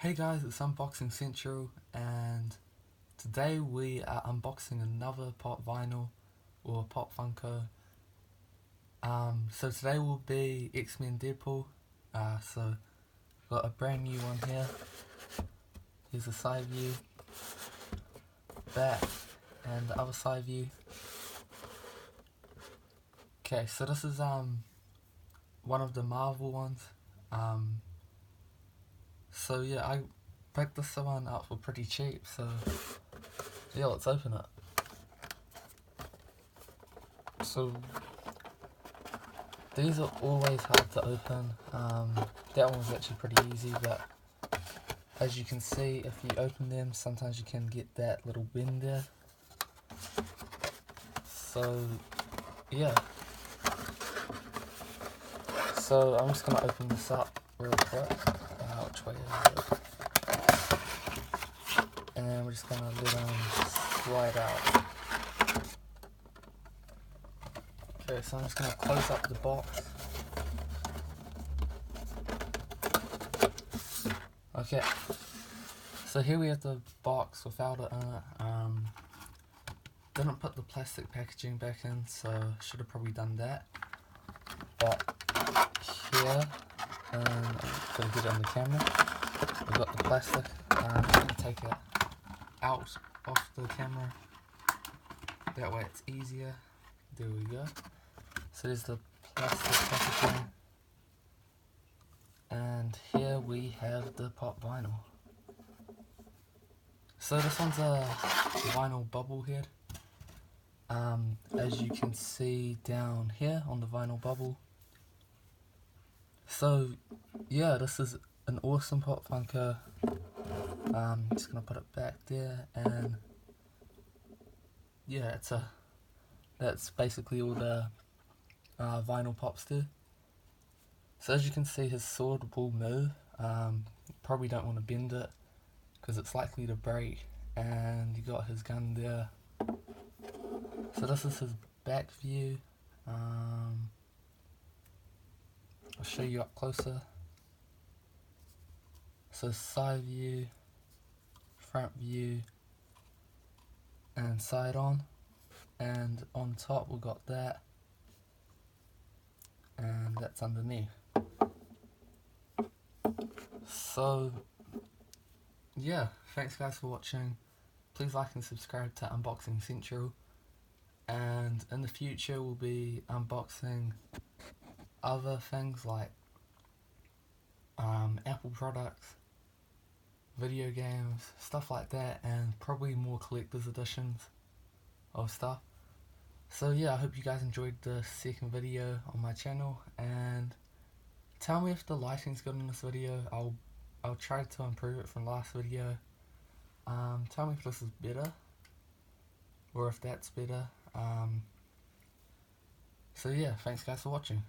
Hey guys, it's Unboxing Central, and today we are unboxing another Pop Vinyl or Pop Funko. So today will be X-Men Deadpool. So got a brand new one here. Here's the side view, back, and the other side view. Okay, so this is one of the Marvel ones. So yeah, I picked this one up for pretty cheap, so yeah, let's open it. So these are always hard to open. That one was actually pretty easy, but as you can see, if you open them, sometimes you can get that little bend there. So yeah, so I'm just gonna open this up real quick. Which way is it? And we're just gonna let them slide out. Okay, so I'm just gonna close up the box. Okay, so here we have the box without it in it. Didn't put the plastic packaging back in, so should have probably done that. But here, I'm gonna get it on the camera. We've got the plastic. I'm gonna take it out off the camera. That way it's easier. There we go. So there's the plastic packaging. And here we have the Pop Vinyl. So this one's a vinyl bubble head. As you can see down here on the vinyl bubble. So yeah, this is an awesome Pop Funko. Just gonna put it back there, and yeah, that's basically all the vinyl pops do. So as you can see, his sword will move. Probably don't want to bend it because it's likely to break. And you got his gun there. So this is his back view. I'll show you up closer. So side view, front view, and side on. And on top we've got that. And that's underneath. So yeah, thanks guys for watching. Please like and subscribe to Unboxing Central, and in the future we'll be unboxing other things like Apple products, video games, stuff like that, and probably more collector's editions of stuff. So yeah, I hope you guys enjoyed the second video on my channel, and tell me if the lighting's good in this video. I'll try to improve it from last video. Tell me if this is better, or if that's better. So yeah, thanks guys for watching.